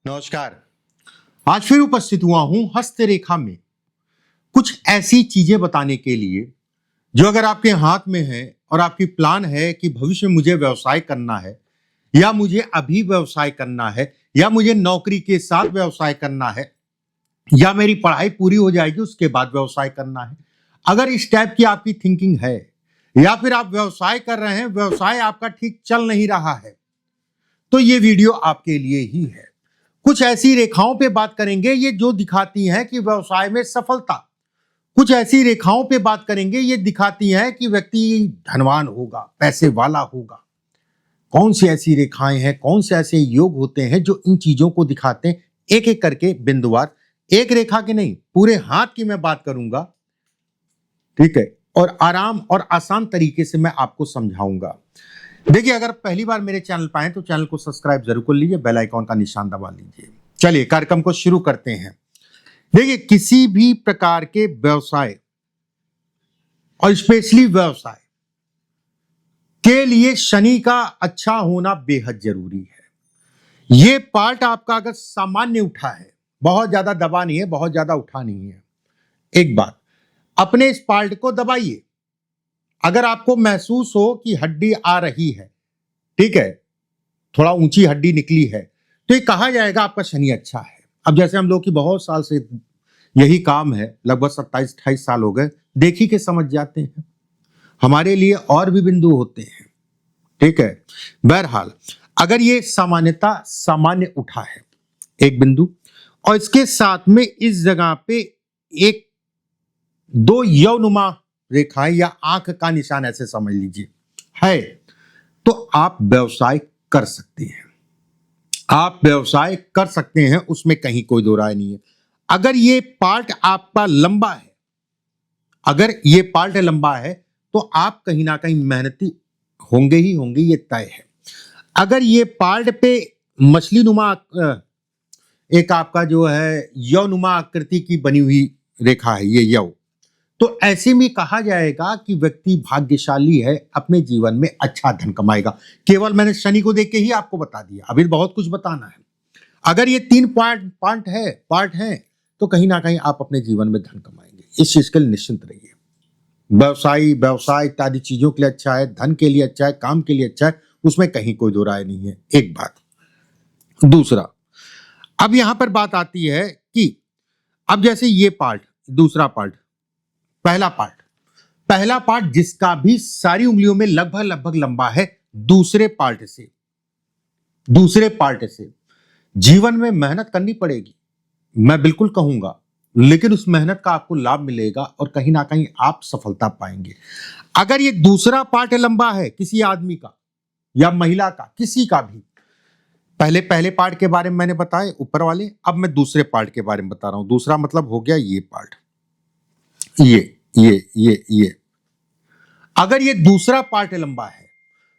नमस्कार। आज फिर उपस्थित हुआ हूं हस्तरेखा में कुछ ऐसी चीजें बताने के लिए जो अगर आपके हाथ में है और आपकी प्लान है कि भविष्य में मुझे व्यवसाय करना है या मुझे अभी व्यवसाय करना है या मुझे नौकरी के साथ व्यवसाय करना है या मेरी पढ़ाई पूरी हो जाएगी उसके बाद व्यवसाय करना है। अगर इस टाइप की आपकी थिंकिंग है या फिर आप व्यवसाय कर रहे हैं, व्यवसाय आपका ठीक चल नहीं रहा है, तो ये वीडियो आपके लिए ही है। कुछ ऐसी रेखाओं पे बात करेंगे ये जो दिखाती हैं कि व्यवसाय में सफलता, कुछ ऐसी रेखाओं पे बात करेंगे ये दिखाती हैं कि व्यक्ति धनवान होगा, पैसे वाला होगा। कौन सी ऐसी रेखाएं हैं, कौन से ऐसे योग होते हैं जो इन चीजों को दिखाते हैं, एक एक करके बिंदुवार, एक रेखा के नहीं पूरे हाथ की मैं बात करूंगा, ठीक है, और आराम और आसान तरीके से मैं आपको समझाऊंगा। देखिए, अगर पहली बार मेरे चैनल पर आए तो चैनल को सब्सक्राइब जरूर कर लीजिए, बेल आइकॉन का निशान दबा लीजिए। चलिए कार्यक्रम को शुरू करते हैं। देखिए, किसी भी प्रकार के व्यवसाय और स्पेशली व्यवसाय के लिए शनि का अच्छा होना बेहद जरूरी है। ये पार्ट आपका अगर सामान्य उठा है, बहुत ज्यादा दबा नहीं है, बहुत ज्यादा उठा नहीं है, एक बात अपने इस पार्ट को दबाइए। अगर आपको महसूस हो कि हड्डी आ रही है, ठीक है, थोड़ा ऊंची हड्डी निकली है, तो ये कहा जाएगा आपका शनि अच्छा है। अब जैसे हम लोग की बहुत साल से यही काम है, लगभग 27-28 साल हो गए, देखी के समझ जाते हैं। हमारे लिए और भी बिंदु होते हैं, ठीक है। बहरहाल, अगर ये सामान्य उठा है एक बिंदु और इसके साथ में इस जगह पे एक दो यवनुमा रेखाएं या आंख का निशान ऐसे समझ लीजिए है, तो आप व्यवसाय कर सकते हैं। आप व्यवसाय कर सकते हैं, उसमें कहीं कोई दो राय नहीं है। अगर ये पार्ट आपका लंबा है, अगर ये पार्ट लंबा है तो आप कहीं ना कहीं मेहनती होंगे ही होंगे, ये तय है। अगर ये पार्ट पे मछली नुमा एक आपका जो है यवनुमा आकृति की बनी हुई रेखा है, ये यव, तो ऐसे में कहा जाएगा कि व्यक्ति भाग्यशाली है, अपने जीवन में अच्छा धन कमाएगा। केवल मैंने शनि को देख के ही आपको बता दिया, अभी बहुत कुछ बताना है। अगर ये 3 पार्ट है तो कहीं ना कहीं आप अपने जीवन में धन कमाएंगे, इस चीज के लिए निश्चिंत रहिए। व्यवसाय इत्यादि चीजों के लिए अच्छा है, धन के लिए अच्छा है, काम के लिए अच्छा है, उसमें कहीं कोई दो राय नहीं है, एक बात। दूसरा, अब यहां पर बात आती है कि अब जैसे ये पार्ट, दूसरा पार्ट, पहला पार्ट जिसका भी सारी उंगलियों में लगभग लंबा है, दूसरे पार्ट से जीवन में मेहनत करनी पड़ेगी, मैं बिल्कुल कहूंगा, लेकिन उस मेहनत का आपको लाभ मिलेगा और कहीं ना कहीं आप सफलता पाएंगे। अगर ये दूसरा पार्ट लंबा है किसी आदमी का या महिला का, किसी का भी, पहले पार्ट के बारे में मैंने बताए ऊपर वाले, अब मैं दूसरे पार्ट के बारे में बता रहा हूं। दूसरा मतलब हो गया ये पार्ट, ये अगर ये दूसरा पार्ट लंबा है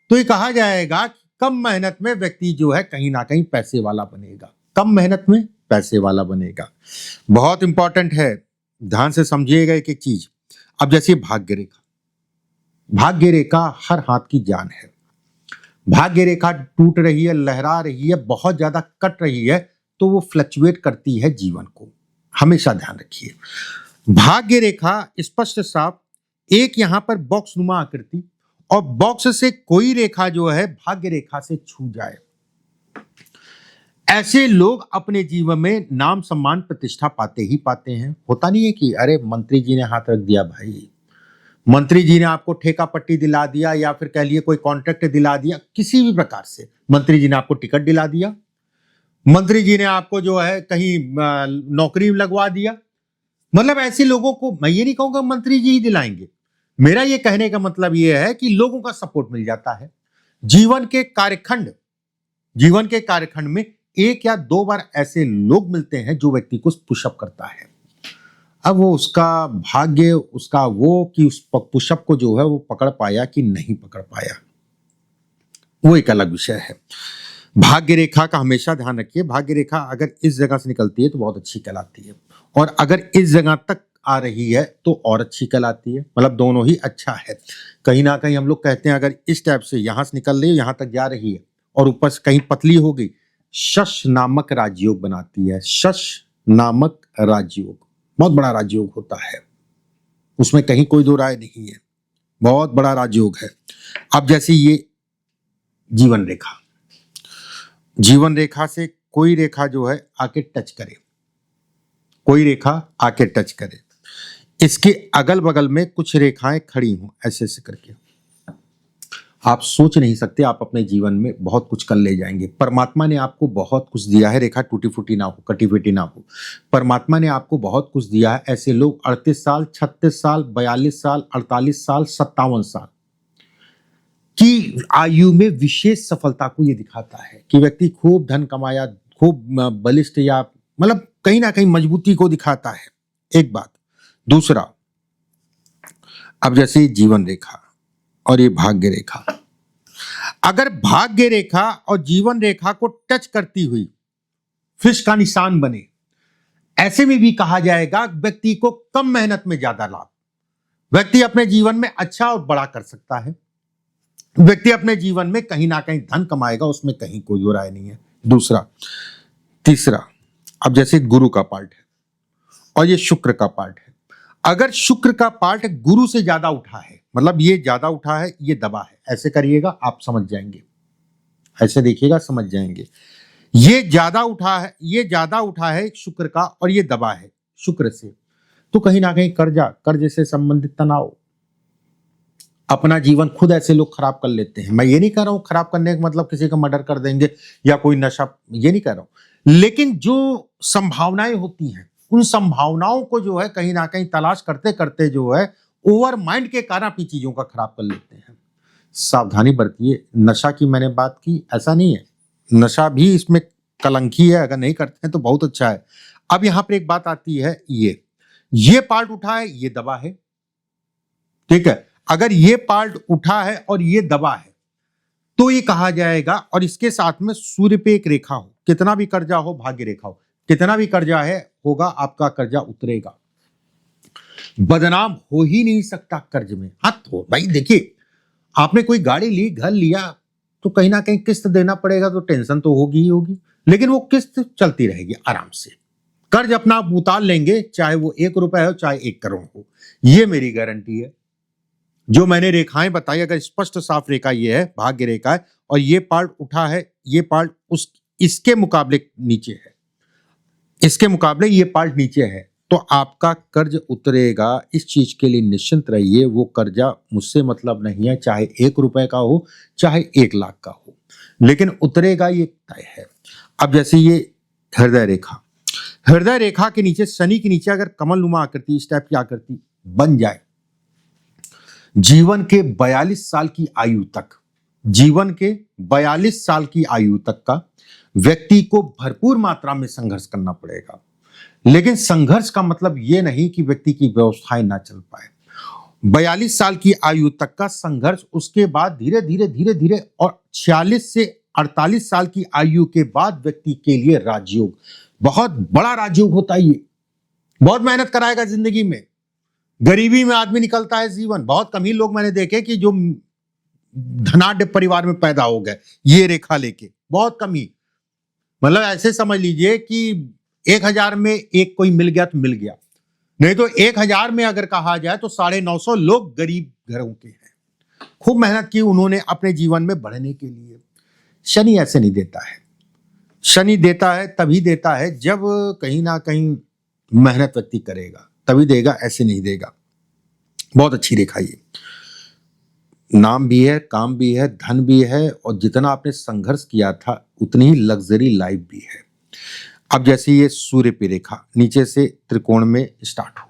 तो ये कहा जाएगा कि कम मेहनत में व्यक्ति जो है कहीं ना कहीं पैसे वाला बनेगा, कम मेहनत में पैसे वाला बनेगा। बहुत इंपॉर्टेंट है, ध्यान से समझिएगा एक एक चीज। अब जैसे भाग्य रेखा हर हाथ की जान है। भाग्य रेखा टूट रही है, लहरा रही है, बहुत ज्यादा कट रही है, तो वो फ्लक्चुएट करती है जीवन को, हमेशा ध्यान रखिए। भाग्य रेखा स्पष्ट साफ, एक यहां पर बॉक्स नुमा आकृति, और बॉक्स से कोई रेखा जो है भाग्य रेखा से छू जाए, ऐसे लोग अपने जीवन में नाम सम्मान प्रतिष्ठा पाते ही पाते हैं। होता नहीं है कि अरे मंत्री जी ने हाथ रख दिया, भाई मंत्री जी ने आपको ठेका पट्टी दिला दिया या फिर कह लिए कोई कॉन्ट्रैक्ट दिला दिया, किसी भी प्रकार से मंत्री जी ने आपको टिकट दिला दिया, मंत्री जी ने आपको जो है कहीं नौकरी लगवा दिया। मतलब ऐसे लोगों को मैं ये नहीं कहूंगा मंत्री जी ही दिलाएंगे, मेरा ये कहने का मतलब ये है कि लोगों का सपोर्ट मिल जाता है। जीवन के कार्यखंड में 1 या 2 बार ऐसे लोग मिलते हैं जो व्यक्ति को पुशअप करता है। अब वो उसका भाग्य, उसका वो कि उस पुशअप को जो है वो पकड़ पाया कि नहीं पकड़ पाया, वो एक अलग विषय है। भाग्य रेखा का हमेशा ध्यान रखिए। भाग्य रेखा अगर इस जगह से निकलती है तो बहुत अच्छी कहलाती है, और अगर इस जगह तक आ रही है तो और अच्छी कहलाती है। मतलब दोनों ही अच्छा है। कहीं ना कहीं हम लोग कहते हैं अगर इस टाइप से यहां से निकल रही है, यहां तक जा रही है और ऊपर से कहीं पतली हो गई शश नामक राजयोग बनाती है। शश नामक राजयोग बहुत बड़ा राजयोग होता है, उसमें कहीं कोई दो राय नहीं है, बहुत बड़ा राजयोग है। अब जैसे ये जीवन रेखा, जीवन रेखा से कोई रेखा जो है आके टच करे, कोई रेखा आके टच करे, इसके अगल बगल में कुछ रेखाएं खड़ी हों ऐसे ऐसे करके, आप सोच नहीं सकते आप अपने जीवन में बहुत कुछ कर ले जाएंगे। परमात्मा ने आपको बहुत कुछ दिया है, रेखा टूटी फूटी ना हो, कटी फीटी ना हो। परमात्मा ने आपको बहुत कुछ दिया है। ऐसे लोग 38 साल, 36 साल, 42 साल, 48 साल, 57 साल की आयु में विशेष सफलता को ये दिखाता है कि व्यक्ति खूब धन कमाया, खूब बलिष्ठ या मतलब कहीं ना कहीं मजबूती को दिखाता है, एक बात। दूसरा, अब जैसे जीवन रेखा और ये भाग्य रेखा, अगर भाग्य रेखा और जीवन रेखा को टच करती हुई फिश का निशान बने, ऐसे में भी कहा जाएगा व्यक्ति को कम मेहनत में ज्यादा लाभ, व्यक्ति अपने जीवन में अच्छा और बड़ा कर सकता है, व्यक्ति अपने जीवन में कहीं ना कहीं धन कमाएगा, उसमें कहीं कोई दो राय नहीं है। दूसरा, तीसरा, अब जैसे गुरु का पार्ट है और ये शुक्र का पार्ट है, अगर शुक्र का पार्ट गुरु से ज्यादा उठा है, मतलब ये ज्यादा उठा है, ये दबा है, ऐसे करिएगा आप समझ जाएंगे, ऐसे देखिएगा समझ जाएंगे। ये ज्यादा उठा है, ये ज्यादा उठा है शुक्र का और ये दबा है शुक्र से, तो कहीं ना कहीं कर्ज से संबंधित तनाव, अपना जीवन खुद ऐसे लोग खराब कर लेते हैं। मैं ये नहीं कह रहा हूं खराब करने का मतलब किसी का मर्डर कर देंगे या कोई नशा, ये नहीं कह रहा हूं, लेकिन जो संभावनाएं होती हैं उन संभावनाओं को जो है कहीं ना कहीं तलाश करते करते जो है ओवर माइंड के कारण अपनी चीजों का खराब कर लेते हैं। सावधानी बरतिए। नशा की मैंने बात की, ऐसा नहीं है, नशा भी इसमें कलंकी है, अगर नहीं करते हैं तो बहुत अच्छा है। अब यहां पर एक बात आती है, ये पार्ट उठा है, ये दबा है, ठीक है। अगर ये पार्ट उठा है और ये दबा है तो ये कहा जाएगा, और इसके साथ में सूर्य पे एक रेखा हो, कितना भी कर्जा हो, भाग्य रेखा हो, कितना भी कर्जा है होगा, आपका कर्जा उतरेगा, बदनाम हो ही नहीं सकता कर्ज में। हाँ तो भाई देखिए, आपने कोई गाड़ी ली, घर लिया, तो कहीं ना कहीं किस्त देना पड़ेगा, तो टेंशन तो होगी ही होगी, लेकिन वो किस्त चलती रहेगी आराम से। कर्ज अपना आप उतार लेंगे, चाहे वो 1 रुपए हो चाहे 1 करोड़ हो, ये मेरी गारंटी है। जो मैंने रेखाएं बताई, अगर स्पष्ट साफ रेखा ये है, भाग्य रेखा है, और ये पार्ट उठा है, ये पार्ट इसके मुकाबले नीचे है, इसके मुकाबले ये पार्ट नीचे है, तो आपका कर्ज उतरेगा। इस चीज के लिए निश्चिंत रहिए, वो कर्जा मुझसे मतलब नहीं है, चाहे 1 रुपए का हो चाहे 1 लाख का हो, लेकिन उतरेगा, ये तय है। अब जैसे ये हृदय रेखा, हृदय रेखा के नीचे, शनि के नीचे अगर कमलनुमा आकृति, इस टाइप की आकृति बन जाए, जीवन के 42 साल की आयु तक, जीवन के 42 साल की आयु तक का व्यक्ति को भरपूर मात्रा में संघर्ष करना पड़ेगा। लेकिन संघर्ष का मतलब यह नहीं कि व्यक्ति की व्यवस्थाएं ना चल पाए। 42 साल की आयु तक का संघर्ष, उसके बाद धीरे धीरे धीरे धीरे, और 46 से 48 साल की आयु के बाद व्यक्ति के लिए राजयोग, बहुत बड़ा राजयोग होता है ये, बहुत मेहनत कराएगा जिंदगी में। गरीबी में आदमी निकलता है जीवन, बहुत कम ही लोग मैंने देखे कि जो धनाढ्य परिवार में पैदा हो गए ये रेखा लेके, बहुत कम ही। मतलब ऐसे समझ लीजिए कि 1000 में एक कोई मिल गया तो मिल गया, नहीं तो 1000 में अगर कहा जाए तो 950 लोग गरीब घरों के हैं। खूब मेहनत की उन्होंने अपने जीवन में बढ़ने के लिए। शनि ऐसे नहीं देता है, शनि देता है तभी देता है जब कहीं ना कहीं मेहनत व्यक्ति करेगा, तभी देगा, ऐसे नहीं देगा। बहुत अच्छी रेखा ये, नाम भी है, काम भी है, धन भी है, और जितना आपने संघर्ष किया था उतनी ही लग्जरी लाइफ भी है। अब जैसे ये सूर्य पे रेखा नीचे से त्रिकोण में स्टार्ट हो,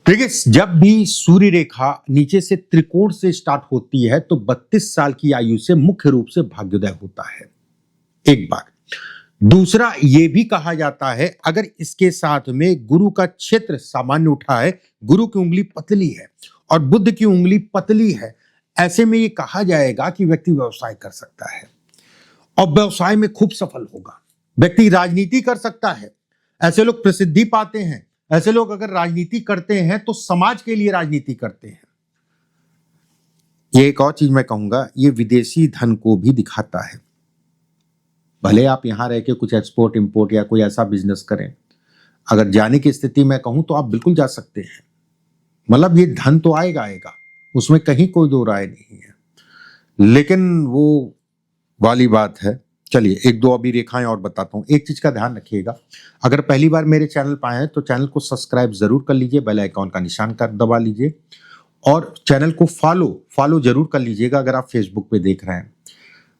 ठीक है, जब भी सूर्य रेखा नीचे से त्रिकोण से स्टार्ट होती है तो 32 साल की आयु से मुख्य रूप से भाग्योदय होता है, एक बार। दूसरा, ये भी कहा जाता है अगर इसके साथ में गुरु का क्षेत्र सामान्य उठा है, गुरु की उंगली पतली है और बुध की उंगली पतली है, ऐसे में ये कहा जाएगा कि व्यक्ति व्यवसाय कर सकता है और व्यवसाय में खूब सफल होगा। व्यक्ति राजनीति कर सकता है, ऐसे लोग प्रसिद्धि पाते हैं, ऐसे लोग अगर राजनीति करते हैं तो समाज के लिए राजनीति करते हैं। ये एक और चीज मैं कहूंगा, ये विदेशी धन को भी दिखाता है। भले आप यहाँ रह के कुछ एक्सपोर्ट इंपोर्ट या कोई ऐसा बिजनेस करें, अगर जाने की स्थिति मैं कहूँ तो आप बिल्कुल जा सकते हैं। मतलब ये धन तो आएगा आएगा, उसमें कहीं कोई दो राय नहीं है, लेकिन वो वाली बात है। चलिए एक दो अभी रेखाएं और बताता हूँ। एक चीज का ध्यान रखिएगा, अगर पहली बार मेरे चैनल पर आए हैं तो चैनल को सब्सक्राइब जरूर कर लीजिए, बेल आइकॉन का निशान कर दबा लीजिए और चैनल को फॉलो जरूर कर लीजिएगा अगर आप फेसबुक पे देख रहे हैं।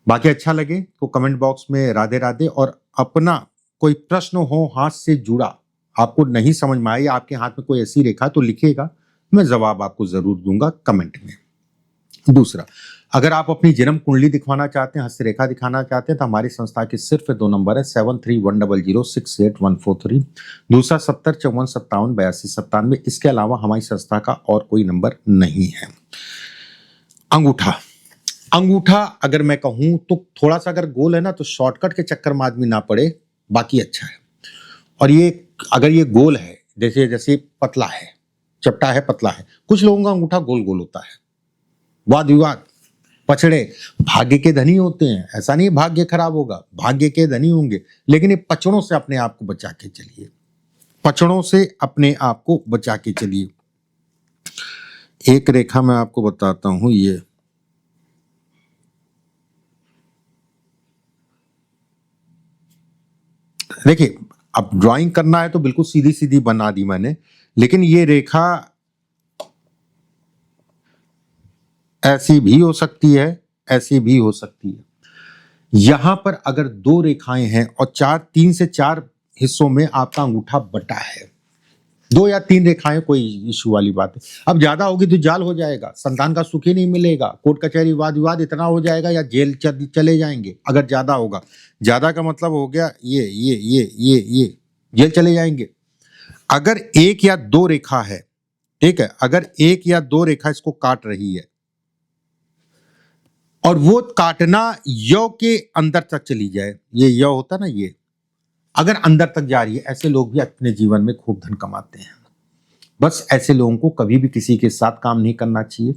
बाकी अच्छा लगे तो कमेंट बॉक्स में राधे राधे, और अपना कोई प्रश्न हो हाथ से जुड़ा, आपको नहीं समझ में आए, आपके हाथ में कोई ऐसी रेखा तो लिखिएगा, मैं जवाब आपको जरूर दूंगा कमेंट में। दूसरा, अगर आप अपनी जन्म कुंडली दिखवाना चाहते हैं, हस्तरेखा दिखाना चाहते हैं, तो हमारी संस्था के सिर्फ 2 नंबर है 7310068143। दूसरा 7054578297। इसके अलावा हमारी संस्था का और कोई नंबर नहीं है। अंगूठा अगर मैं कहूं तो थोड़ा सा अगर गोल है ना तो शॉर्टकट के चक्कर में आदमी ना पड़े, बाकी अच्छा है। और ये अगर ये गोल है, जैसे पतला है, चपटा है, पतला है, कुछ लोगों का अंगूठा गोल गोल होता है, वाद विवाद, पछड़े, भाग्य के धनी होते हैं। ऐसा नहीं भाग्य खराब होगा, भाग्य के धनी होंगे, लेकिन ये पचड़ों से अपने आप को बचा के चलिए, पचड़ों से अपने आप को बचा के चलिए। एक रेखा मैं आपको बताता हूं, ये देखिए, अब ड्राइंग करना है तो बिल्कुल सीधी सीधी बना दी मैंने, लेकिन ये रेखा ऐसी भी हो सकती है, ऐसी भी हो सकती है। यहां पर अगर 2 रेखाएं हैं और 3 से 4 हिस्सों में आपका अंगूठा बटा है, 2 या 3 रेखाएं, कोई इशू वाली बात है। अब ज्यादा होगी तो जाल हो जाएगा, संतान का सुख ही नहीं मिलेगा, कोर्ट कचहरी वाद विवाद इतना हो जाएगा या जेल चले जाएंगे। अगर ज्यादा होगा, ज्यादा का मतलब हो गया ये जेल चले जाएंगे। अगर 1 या 2 रेखा है, ठीक है, अगर 1 या 2 रेखा इसको काट रही है और वो काटना य के अंदर तक चली जाए, ये य होता ना, ये अगर अंदर तक जा रही है, ऐसे लोग भी अपने जीवन में खूब धन कमाते हैं। बस ऐसे लोगों को कभी भी किसी के साथ काम नहीं करना चाहिए,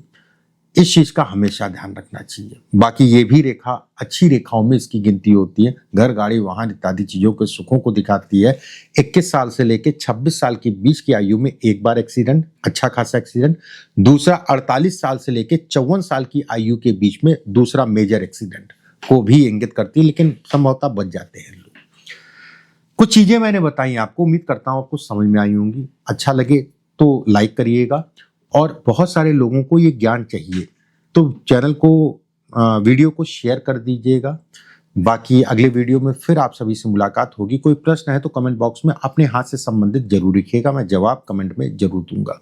इस चीज का हमेशा ध्यान रखना चाहिए। बाकी ये भी रेखा अच्छी रेखाओं में इसकी गिनती होती है, घर गाड़ी वाहन इत्यादि चीजों के सुखों को दिखाती है। 21 साल से लेकर 26 साल के बीच की आयु में एक बार एक्सीडेंट, अच्छा खासा एक्सीडेंट। दूसरा 48 साल से लेकर 54 साल की आयु के बीच में दूसरा मेजर एक्सीडेंट को भी इंगित करती है, लेकिन संभवतः बच जाते हैं लोग। कुछ चीजें मैंने बताई आपको, उम्मीद करता हूं आपको समझ में आई होंगी। अच्छा लगे तो लाइक करिएगा, और बहुत सारे लोगों को ये ज्ञान चाहिए तो चैनल को, वीडियो को शेयर कर दीजिएगा। बाकी अगले वीडियो में फिर आप सभी से मुलाकात होगी। कोई प्रश्न है तो कमेंट बॉक्स में अपने हाथ से संबंधित जरूर लिखिएगा, मैं जवाब कमेंट में जरूर दूंगा।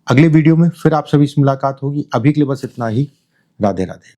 अगले वीडियो में फिर आप सभी से मुलाकात होगी। अभी के लिए बस इतना ही। राधे राधे।